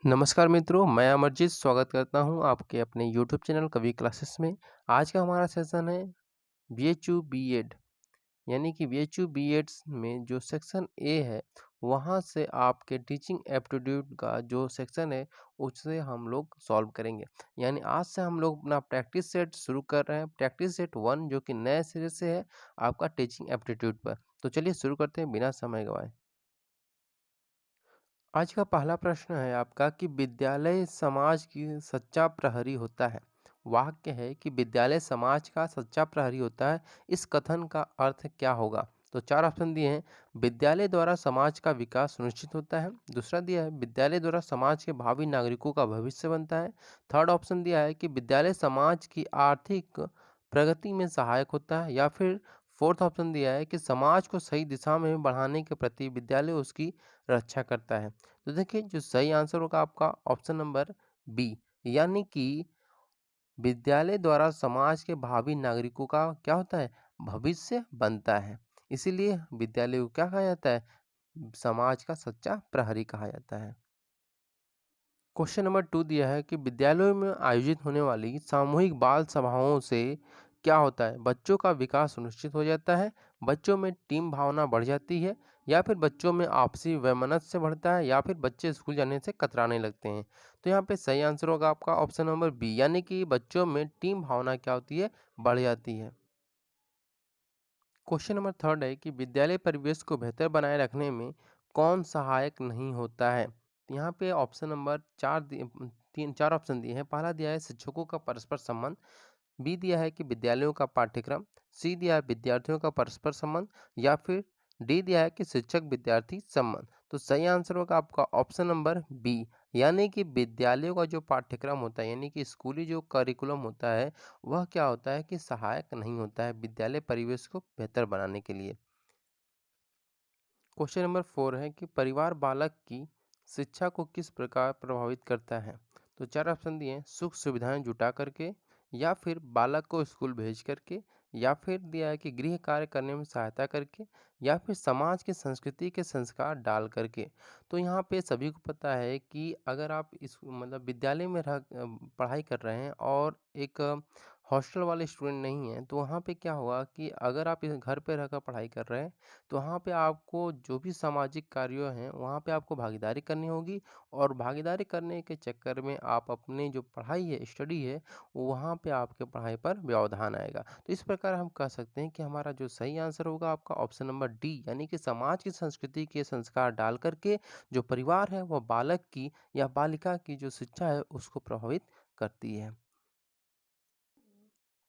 नमस्कार मित्रों, मैं अमरजीत स्वागत करता हूं आपके अपने यूट्यूब चैनल कवि क्लासेस में। आज का हमारा सेशन है बीएचयू बीएड, यानी कि बीएचयू बीएड्स में जो सेक्शन ए है, वहां से आपके टीचिंग एप्टीट्यूड का जो सेक्शन है, उससे हम लोग सॉल्व करेंगे। यानी आज से हम लोग अपना प्रैक्टिस सेट शुरू कर रहे हैं, प्रैक्टिस सेट 1 जो कि नए सिरे से है आपका टीचिंग एप्टीट्यूड पर। तो चलिए शुरू करते हैं बिना समय गंवाए। आज का पहला प्रश्न है आपका कि विद्यालय समाज की सच्चा प्रहरी होता है। वाक्य है कि विद्यालय समाज का सच्चा प्रहरी होता है। इस कथन का अर्थ क्या होगा? तो चार ऑप्शन दिए हैं। विद्यालय द्वारा समाज का विकास सुनिश्चित होता है। दूसरा दिया है विद्यालय द्वारा समाज के भावी नागरिकों का भविष्य बनता है। थर्ड ऑप्शन दिया है कि विद्यालय समाज की आर्थिक प्रगति में सहायक होता है। या फिर फोर्थ ऑप्शन दिया है कि समाज को सही दिशा में बढ़ाने के प्रति विद्यालय उसकी रक्षा करता है। तो देखिए जो सही आंसर होगा आपका ऑप्शन नंबर बी, यानी कि विद्यालय द्वारा समाज के भावी नागरिकों का क्या होता है? भविष्य बनता है। इसीलिए विद्यालय को क्या कहा जाता है? समाज का सच्चा प्रहरी कहा जाता है। क्वेश्चन नंबर 2 दिया है कि विद्यालयों में आयोजित होने वाली सामूहिक बाल सभाओं से क्या होता है? बच्चों का विकास सुनिश्चित हो जाता है, बच्चों में टीम भावना बढ़ जाती है, या फिर बच्चों में आपसी वैमनस्य बढ़ता है, या फिर बच्चे स्कूल जाने से कतराने लगते हैं। तो यहाँ पे सही आंसर होगा आपका ऑप्शन नंबर बी, यानी कि बच्चों में टीम भावना क्या होती है? बढ़ जाती है। क्वेश्चन नंबर 3 है कि विद्यालय परिवेश को बेहतर बनाए रखने में कौन सहायक नहीं होता है? यहाँ पे ऑप्शन नंबर चार ऑप्शन दिए हैं। पहला दिया है शिक्षकों का परस्पर संबंध, बी दिया है कि विद्यालयों का पाठ्यक्रम, सी दिया है विद्यार्थियों का परस्पर संबंध, या फिर डी दिया है कि शिक्षक विद्यार्थी संबंध। तो सही आंसर होगा आपका ऑप्शन नंबर बी, यानी कि विद्यालयों का जो पाठ्यक्रम होता है, यानी कि स्कूली जो करिकुलम होता है, वह क्या होता है कि सहायक नहीं होता है विद्यालय परिवेश को बेहतर बनाने के लिए। क्वेश्चन नंबर 4 है कि परिवार बालक की शिक्षा को किस प्रकार प्रभावित करता है? तो चार ऑप्शन दिए हैं। सुख सुविधाएं जुटा करके, या फिर बालक को स्कूल भेज करके, या फिर दिया है कि गृह कार्य करने में सहायता करके, या फिर समाज की संस्कृति के संस्कार डाल करके। तो यहाँ पे सभी को पता है कि अगर आप इस मतलब विद्यालय में पढ़ाई कर रहे हैं और एक हॉस्टल वाले स्टूडेंट नहीं हैं, तो वहाँ पे क्या होगा कि अगर आप इस घर पे रहकर पढ़ाई कर रहे हैं, तो वहाँ पे आपको जो भी सामाजिक कार्य हैं, वहाँ पे आपको भागीदारी करनी होगी, और भागीदारी करने के चक्कर में आप अपनी जो पढ़ाई है, स्टडी है, वहाँ पे आपके पढ़ाई पर व्यवधान आएगा। तो इस प्रकार हम कह सकते हैं कि हमारा जो सही आंसर होगा आपका ऑप्शन नंबर डी, यानी कि समाज की संस्कृति के संस्कार डाल करके जो परिवार है, वह बालक की या बालिका की जो शिक्षा है, उसको प्रभावित करती है।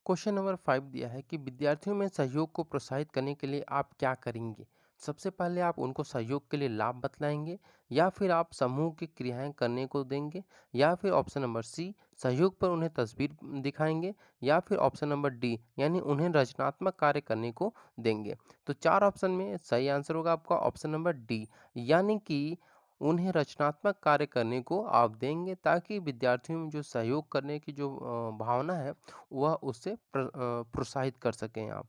क्वेश्चन नंबर 5 दिया है कि विद्यार्थियों में सहयोग को प्रोत्साहित करने के लिए आप क्या करेंगे? सबसे पहले आप उनको सहयोग के लिए लाभ बतलाएंगे, या फिर आप समूह की क्रियाएं करने को देंगे, या फिर ऑप्शन नंबर सी सहयोग पर उन्हें तस्वीर दिखाएंगे, या फिर ऑप्शन नंबर डी यानी उन्हें रचनात्मक कार्य करने को देंगे। तो चार ऑप्शन में सही आंसर होगा आपका ऑप्शन नंबर डी, यानी कि उन्हें रचनात्मक कार्य करने को आप देंगे, ताकि विद्यार्थियों में जो सहयोग करने की जो भावना है, वह उससे प्रोत्साहित कर सकें आप।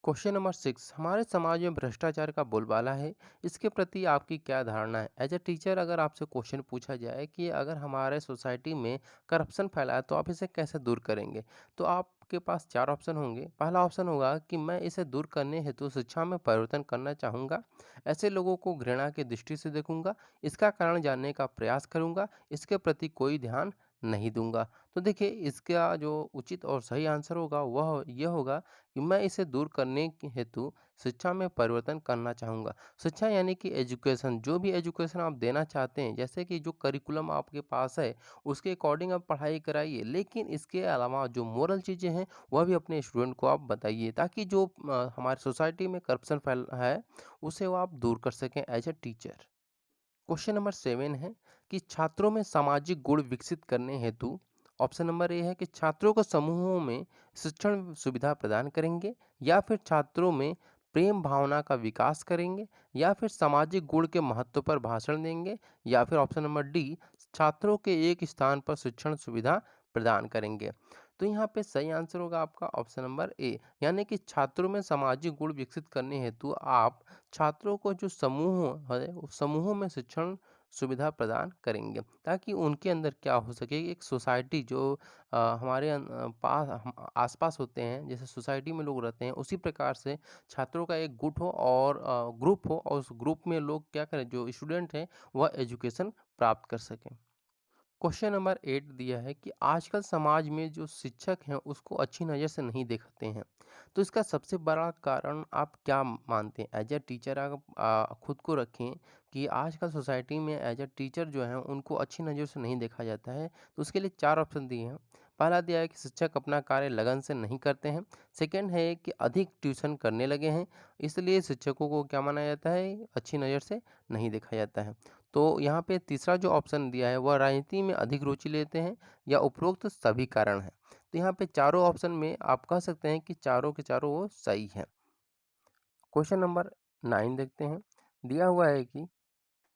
क्वेश्चन नंबर 6, हमारे समाज में भ्रष्टाचार का बोलबाला है, इसके प्रति आपकी क्या धारणा है? एज ए टीचर अगर आपसे क्वेश्चन पूछा जाए कि अगर हमारे सोसाइटी में करप्शन फैला है, तो आप इसे कैसे दूर करेंगे? तो आपके पास चार ऑप्शन होंगे। पहला ऑप्शन होगा कि मैं इसे दूर करने हेतु शिक्षा में परिवर्तन करना चाहूँगा, ऐसे लोगों को घृणा की दृष्टि से देखूंगा, इसका कारण जानने का प्रयास करूंगा, इसके प्रति कोई ध्यान नहीं दूंगा। तो देखिए इसका जो उचित और सही आंसर होगा वह यह होगा कि मैं इसे दूर करने के हेतु शिक्षा में परिवर्तन करना चाहूँगा। शिक्षा यानी कि एजुकेशन, जो भी एजुकेशन आप देना चाहते हैं, जैसे कि जो करिकुलम आपके पास है, उसके अकॉर्डिंग आप पढ़ाई कराइए, लेकिन इसके अलावा जो मोरल चीज़ें हैं, वह भी अपने स्टूडेंट को आप बताइए, ताकि जो हमारे सोसाइटी में करप्शन फैल है, उसे वो आप दूर कर सकें as a teacher. Question number 7 है कि छात्रों में सामाजिक गुण विकसित करने हेतु ऑप्शन नंबर ए है कि छात्रों को समूहों में शिक्षण सुविधा प्रदान करेंगे, या फिर छात्रों में प्रेम भावना का विकास करेंगे, या फिर सामाजिक गुण के महत्व पर भाषण देंगे, या फिर ऑप्शन नंबर डी छात्रों के एक स्थान पर शिक्षण सुविधा प्रदान करेंगे। तो यहाँ पे सही आंसर होगा आपका ऑप्शन नंबर ए, यानी कि छात्रों में सामाजिक गुण विकसित करने हेतु आप छात्रों को जो समूह है, उस समूहों में शिक्षण सुविधा प्रदान करेंगे, ताकि उनके अंदर क्या हो सके, एक सोसाइटी जो हमारे पास आसपास होते हैं, जैसे सोसाइटी में लोग रहते हैं, उसी प्रकार से छात्रों का एक गुट हो और ग्रुप हो, और उस ग्रुप में लोग क्या करें, जो स्टूडेंट हैं वह एजुकेशन प्राप्त कर सकें। क्वेश्चन नंबर 8 दिया है कि आजकल समाज में जो शिक्षक हैं उसको अच्छी नज़र से नहीं देखते हैं। तो इसका सबसे बड़ा कारण आप क्या मानते हैं? एज अ टीचर आप खुद को रखें कि आजकल सोसाइटी में एज अ टीचर जो है उनको अच्छी नज़र से नहीं देखा जाता है। तो उसके लिए 4 ऑप्शन दिए हैं। पहला दिया है कि शिक्षक अपना कार्य लगन से नहीं करते हैं। सेकंड है कि अधिक ट्यूशन करने लगे हैं, इसलिए शिक्षकों को क्या माना जाता है, अच्छी नज़र से नहीं देखा जाता है। तो यहाँ पे तीसरा जो ऑप्शन दिया है वह राजनीति में अधिक रुचि लेते हैं, या उपरोक्त सभी कारण हैं। तो यहाँ पे चारों ऑप्शन में आप कह सकते हैं कि चारों के चारों वो सही हैं। क्वेश्चन नंबर 9 देखते हैं। दिया हुआ है कि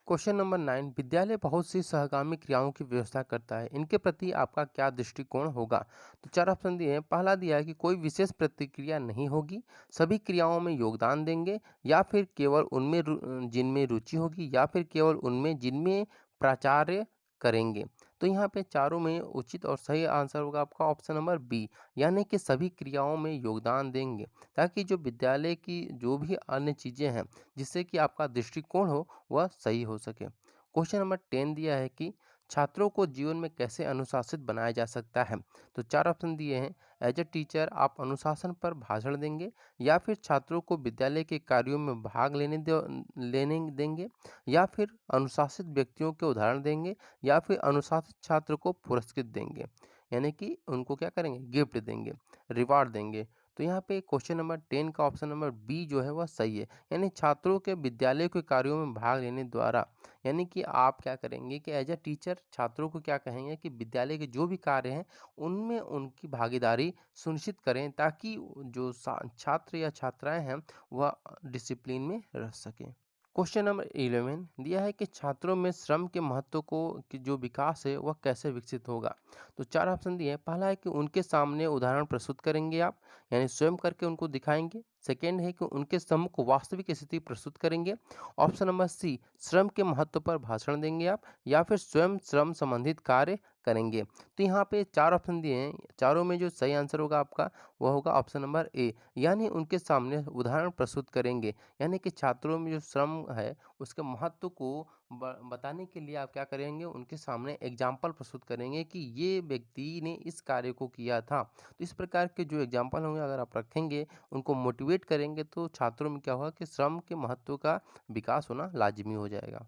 क्वेश्चन नंबर 9, विद्यालय बहुत सी सहगामी क्रियाओं की व्यवस्था करता है, इनके प्रति आपका क्या दृष्टिकोण होगा? तो 4 ऑप्शन दिए हैं। पहला दिया है कि कोई विशेष प्रतिक्रिया नहीं होगी, सभी क्रियाओं में योगदान देंगे, या फिर केवल उनमें जिनमें रुचि होगी, या फिर केवल उनमें जिनमें प्राचार्य करेंगे। तो यहाँ पे चारों में उचित और सही आंसर होगा आपका ऑप्शन नंबर बी, यानी कि सभी क्रियाओं में योगदान देंगे, ताकि जो विद्यालय की जो भी अन्य चीज़ें हैं, जिससे कि आपका दृष्टिकोण हो वह सही हो सके। क्वेश्चन नंबर 10 दिया है कि छात्रों को जीवन में कैसे अनुशासित बनाया जा सकता है? तो 4 ऑप्शन दिए हैं। एज अ टीचर आप अनुशासन पर भाषण देंगे, या फिर छात्रों को विद्यालय के कार्यों में भाग लेने देंगे, या फिर अनुशासित व्यक्तियों के उदाहरण देंगे, या फिर अनुशासित छात्र को पुरस्कृत देंगे, यानी कि उनको क्या करेंगे, गिफ्ट देंगे, रिवार्ड देंगे। तो यहाँ पे क्वेश्चन नंबर 10 का ऑप्शन नंबर बी जो है वह सही है, यानी छात्रों के विद्यालय के कार्यों में भाग लेने द्वारा, यानी कि आप क्या करेंगे कि एज अ टीचर छात्रों को क्या कहेंगे कि विद्यालय के जो भी कार्य हैं उनमें उनकी भागीदारी सुनिश्चित करें, ताकि जो छात्र या छात्राएं हैं वह डिसिप्लिन में रह सकें। क्वेश्चन नंबर 11 दिया है कि छात्रों में श्रम के महत्व को कि जो विकास है वह कैसे विकसित होगा? तो 4 ऑप्शन दिए हैं। पहला है कि उनके सामने उदाहरण प्रस्तुत करेंगे आप, यानी स्वयं करके उनको दिखाएंगे। सेकेंड है कि उनके सम्मुख वास्तविक स्थिति प्रस्तुत करेंगे। ऑप्शन नंबर सी, श्रम के महत्व पर भाषण देंगे आप, या फिर स्वयं श्रम संबंधित कार्य करेंगे। तो यहाँ पे 4 ऑप्शन दिए हैं, चारों में जो सही आंसर होगा आपका वह होगा ऑप्शन नंबर ए, यानी उनके सामने उदाहरण प्रस्तुत करेंगे, यानी कि छात्रों में जो श्रम है उसके महत्व को बताने के लिए आप क्या करेंगे, उनके सामने एग्जाम्पल प्रस्तुत करेंगे कि ये व्यक्ति ने इस कार्य को किया था। तो इस प्रकार के जो एग्जाम्पल होंगे अगर आप रखेंगे, उनको मोटिवेट करेंगे, तो छात्रों में क्या होगा कि श्रम के महत्व का विकास होना लाजमी हो जाएगा।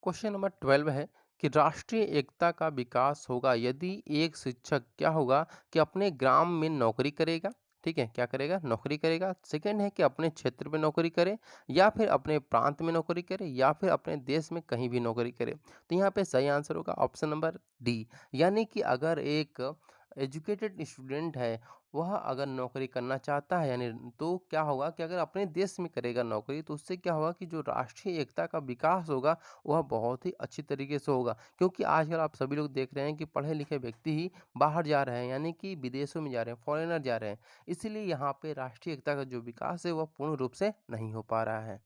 क्वेश्चन नंबर 12 है कि राष्ट्रीय एकता का विकास होगा यदि एक शिक्षक क्या होगा कि अपने ग्राम में नौकरी करेगा। ठीक है, क्या करेगा, नौकरी करेगा। सेकंड है कि अपने क्षेत्र में नौकरी करे, या फिर अपने प्रांत में नौकरी करे, या फिर अपने देश में कहीं भी नौकरी करे। तो यहाँ पे सही आंसर होगा ऑप्शन नंबर डी, यानी कि अगर एक एजुकेटेड स्टूडेंट है वह अगर नौकरी करना चाहता है, यानी तो क्या होगा कि अगर अपने देश में करेगा नौकरी, तो उससे क्या होगा कि जो राष्ट्रीय एकता का विकास होगा वह बहुत ही अच्छी तरीके से होगा। क्योंकि आजकल आप सभी लोग देख रहे हैं कि पढ़े लिखे व्यक्ति ही बाहर जा रहे हैं, यानी कि विदेशों में जा रहे हैं, फॉरेनर जा रहे हैं। इसीलिए यहाँ पे राष्ट्रीय एकता का जो विकास है वह पूर्ण रूप से नहीं हो पा रहा है।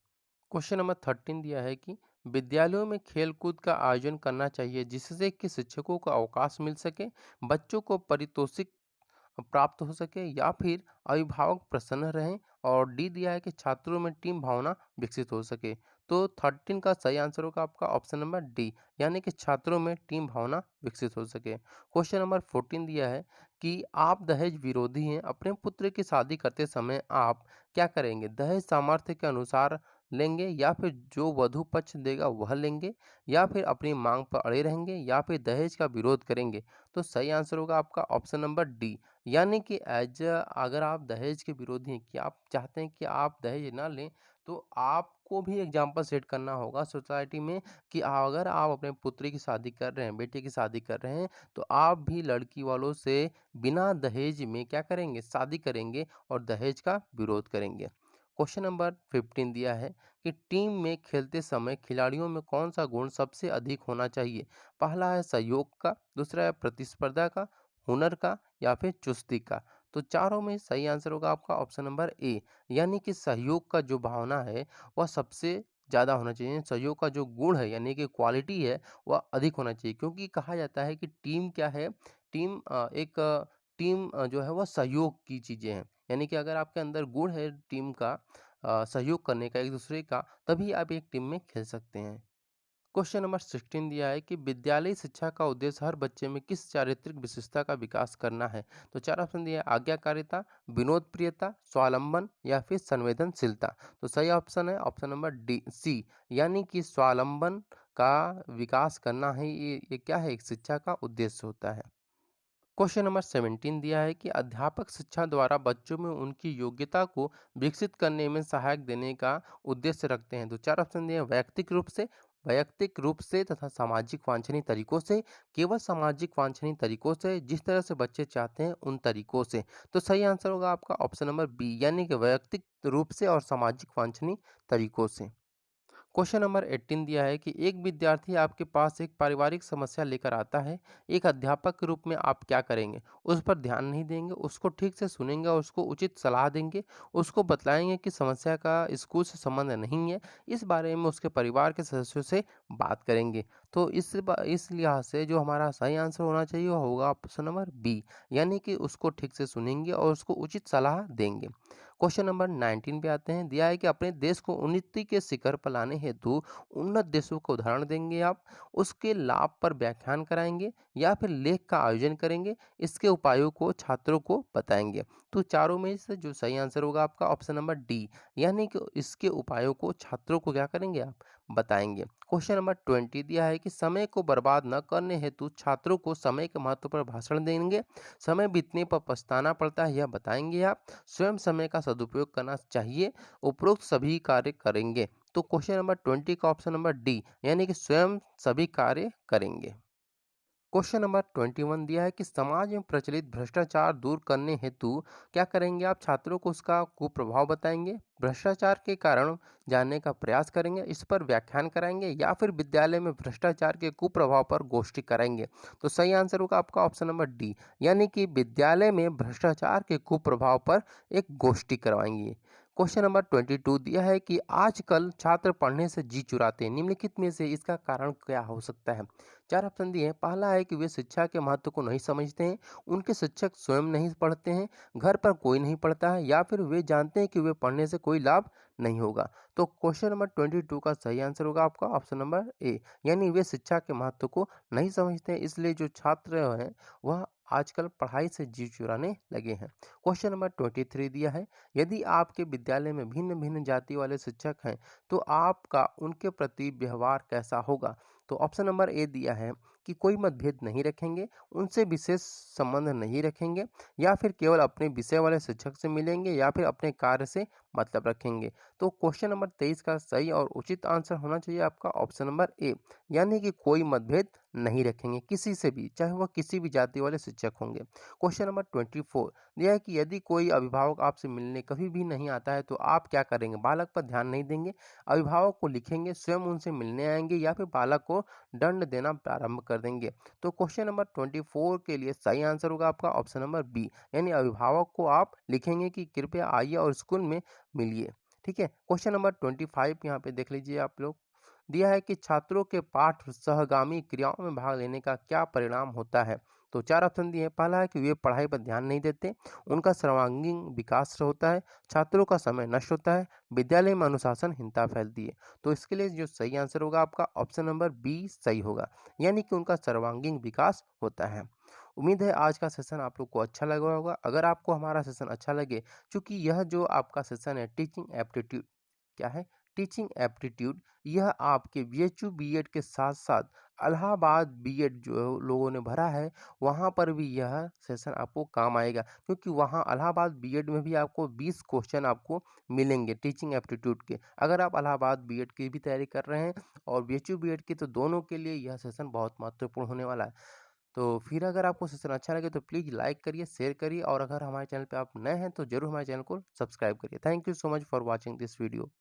क्वेश्चन नंबर 13 दिया है कि विद्यालयों में खेलकूद का आयोजन करना चाहिए, जिससे कि शिक्षकों को अवकाश मिल सके, बच्चों को पारितोषिक प्राप्त हो सके, या फिर अभिभावक प्रसन्न रहें, और डी दिया है कि छात्रों में टीम भावना विकसित हो सके। तो 13 का सही आंसर होगा आपका ऑप्शन नंबर डी, यानी कि छात्रों में टीम भावना विकसित हो सके। क्वेश्चन नंबर 14 दिया है कि आप दहेज विरोधी हैं, अपने पुत्र की शादी करते समय आप क्या करेंगे, दहेज सामर्थ्य के अनुसार लेंगे, या फिर जो वधु पक्ष देगा वह लेंगे, या फिर अपनी मांग पर अड़े रहेंगे, या फिर दहेज का विरोध करेंगे? तो सही आंसर होगा आपका ऑप्शन नंबर डी, यानी कि अगर आप दहेज के विरोधी हैं, कि आप चाहते हैं कि आप दहेज ना लें, तो आपको भी एग्जाम्पल सेट करना होगा सोसाइटी में कि अगर आप अपने पुत्री की शादी कर रहे हैं, बेटे की शादी कर रहे हैं, तो आप भी लड़की वालों से बिना दहेज में क्या करेंगे, शादी करेंगे, और दहेज का विरोध करेंगे। क्वेश्चन नंबर 15 दिया है कि टीम में खेलते समय खिलाड़ियों में कौन सा गुण सबसे अधिक होना चाहिए? पहला है सहयोग का, दूसरा है प्रतिस्पर्धा का, हुनर का, या फिर चुस्ती का? तो चारों में सही आंसर होगा आपका ऑप्शन नंबर ए, यानी कि सहयोग का जो भावना है वह सबसे ज़्यादा होना चाहिए। सहयोग का जो गुण है यानी कि क्वालिटी है वह अधिक होना चाहिए, क्योंकि कहा जाता है कि टीम क्या है, टीम जो है वह सहयोग की चीज़ें हैं। यानी कि अगर आपके अंदर गुण है टीम का सहयोग करने का एक-दूसरे का, तभी आप एक टीम में खेल सकते हैं। क्वेश्चन नंबर 16 दिया है कि विद्यालयी शिक्षा का उद्देश्य हर बच्चे में किस चारित्रिक विशेषता का विकास करना है। तो चार ऑप्शन दिया है, आज्ञाकारिता, विनोद प्रियता, स्वावलंबन या फिर संवेदनशीलता। तो सही ऑप्शन है ऑप्शन नंबर डी सी, यानी कि स्वावलंबन का विकास करना है, ये क्या है, एक शिक्षा का उद्देश्य होता है। क्वेश्चन नंबर 17 दिया है कि अध्यापक शिक्षा द्वारा बच्चों में उनकी योग्यता को विकसित करने में सहायक देने का उद्देश्य रखते हैं। तो चार ऑप्शन दिए हैं, वैयक्तिक रूप से तथा सामाजिक वांछनीय तरीकों से, केवल सामाजिक वांछनीय तरीकों से, जिस तरह से बच्चे चाहते हैं उन तरीकों से। तो सही आंसर होगा आपका ऑप्शन नंबर बी, यानी कि वैयक्तिक रूप से और सामाजिक वांछनीय तरीकों से। क्वेश्चन नंबर 18 दिया है कि एक विद्यार्थी आपके पास एक पारिवारिक समस्या लेकर आता है। एक अध्यापक के रूप में आप क्या करेंगे? उस पर ध्यान नहीं देंगे, उसको ठीक से सुनेंगे और उसको उचित सलाह देंगे। उसको बतलाएंगे कि समस्या का स्कूल से संबंध नहीं है। इस बारे में उसके परिवार के सदस्यों से बात करेंगे। तो इस लिहाज से जो हमारा सही आंसर होना चाहिए वो होगा ऑप्शन नंबर बी, यानी कि उसको ठीक से सुनेंगे और उसको उचित सलाह देंगे। क्वेश्चन नंबर 19 पे आते हैं। दिया है कि अपने देश को उन्नति के शिखर पर लाने हेतु उन्नत देशों का उदाहरण देंगे आप, उसके लाभ पर व्याख्यान कराएंगे या फिर लेख का आयोजन करेंगे, इसके उपायों को छात्रों को बताएंगे। तो चारों में से जो सही आंसर होगा आपका ऑप्शन नंबर डी, यानी कि इसके उपायों को छात्रों को क्या करेंगे आप, बताएंगे। क्वेश्चन नंबर 20 दिया है कि समय को बर्बाद न करने हेतु छात्रों को समय के महत्व पर भाषण देंगे, समय बीतने पर पछताना पड़ता है यह बताएंगे आप, स्वयं समय का सदुपयोग करना चाहिए, उपरोक्त सभी कार्य करेंगे। तो क्वेश्चन नंबर 20 का ऑप्शन नंबर डी, यानी कि स्वयं सभी कार्य करेंगे। क्वेश्चन नंबर 21 दिया है कि समाज में प्रचलित भ्रष्टाचार दूर करने हेतु क्या करेंगे आप, छात्रों को उसका कुप्रभाव बताएंगे, भ्रष्टाचार के कारण जानने का प्रयास करेंगे, इस पर व्याख्यान कराएंगे या फिर विद्यालय में भ्रष्टाचार के कुप्रभाव पर गोष्ठी कराएंगे। तो सही आंसर होगा आपका ऑप्शन नंबर डी, यानी कि विद्यालय में भ्रष्टाचार के कुप्रभाव पर एक गोष्ठी करवाएंगे। क्वेश्चन नंबर 22 दिया है कि आजकल छात्र पढ़ने से जी चुराते हैं, निम्नलिखित में से इसका कारण क्या हो सकता है। चार ऑप्शन दिए हैं। पहला है कि वे शिक्षा के महत्व को नहीं समझते हैं, उनके शिक्षक स्वयं नहीं पढ़ते हैं, घर पर कोई नहीं पढ़ता है, या फिर वे जानते हैं कि वे पढ़ने से कोई लाभ नहीं होगा। तो क्वेश्चन नंबर 22 का सही आंसर होगा आपका ऑप्शन नंबर ए, यानी वे शिक्षा के महत्व को नहीं समझते हैं, इसलिए जो छात्र हैं वह आजकल पढ़ाई से जी चुराने लगे हैं। क्वेश्चन नंबर 23 दिया है, यदि आपके विद्यालय में भिन्न भिन्न जाति वाले शिक्षक हैं तो आपका उनके प्रति व्यवहार कैसा होगा। तो ऑप्शन नंबर ए दिया है कि कोई मतभेद नहीं रखेंगे, उनसे विशेष संबंध नहीं रखेंगे, या फिर केवल अपने विषय वाले शिक्षक से मिलेंगे, या फिर अपने कार्य से मतलब रखेंगे। तो क्वेश्चन नंबर 23 का सही और उचित आंसर होना चाहिए आपका ऑप्शन नंबर ए, यानी कि कोई मतभेद नहीं रखेंगे किसी से भी, चाहे वह किसी भी जाति वाले शिक्षक होंगे। क्वेश्चन नंबर 24 दिया है कि यदि कोई अभिभावक आपसे मिलने कभी भी नहीं आता है तो आप क्या करेंगे, बालक पर ध्यान नहीं देंगे, अभिभावक को लिखेंगे, स्वयं उनसे मिलने आएंगे, या फिर बालक को दंड देना प्रारंभ कर देंगे। तो क्वेश्चन नंबर 24 के लिए सही आंसर होगा आपका ऑप्शन नंबर बी, यानी अभिभावक को आप लिखेंगे कि कृपया आइए और स्कूल में मिलिए। ठीक है, क्वेश्चन नंबर 25 यहाँ पे देख लीजिए आप लोग। दिया है कि छात्रों के पाठ सहगामी क्रियाओं में भाग लेने का क्या परिणाम होता है। तो चार ऑप्शन दिए हैं। पहला है कि वे पढ़ाई पर ध्यान नहीं देते, उनका सर्वांगीण विकास होता है, छात्रों का समय नष्ट होता है, विद्यालय में अनुशासनहीनता फैलती है। तो इसके लिए जो सही आंसर होगा आपका ऑप्शन नंबर बी सही होगा, यानी कि उनका सर्वांगीण विकास होता है। उम्मीद है आज का सेशन आप लोग को अच्छा लगा होगा। अगर आपको हमारा सेशन अच्छा लगे, क्योंकि यह जो आपका सेशन है टीचिंग एप्टीट्यूड, क्या है, टीचिंग एप्टीट्यूड, यह आपके बीएचयू बीएड के साथ साथ इलाहाबाद बीएड जो लोगों ने भरा है वहाँ पर भी यह सेशन आपको काम आएगा, क्योंकि वहाँ इलाहाबाद बीएड में भी आपको 20 क्वेश्चन आपको मिलेंगे टीचिंग एप्टीट्यूड के। अगर आप इलाहाबाद बीएड की भी तैयारी कर रहे हैं और बीएचयू बीएड की, तो दोनों के लिए यह सेशन बहुत महत्वपूर्ण होने वाला है। तो फिर अगर आपको सेशन अच्छा लगे तो प्लीज़ लाइक करिए, शेयर करिए, और अगर हमारे चैनल पे आप नए हैं तो ज़रूर हमारे चैनल को सब्सक्राइब करिए। Thank you so much for watching this video.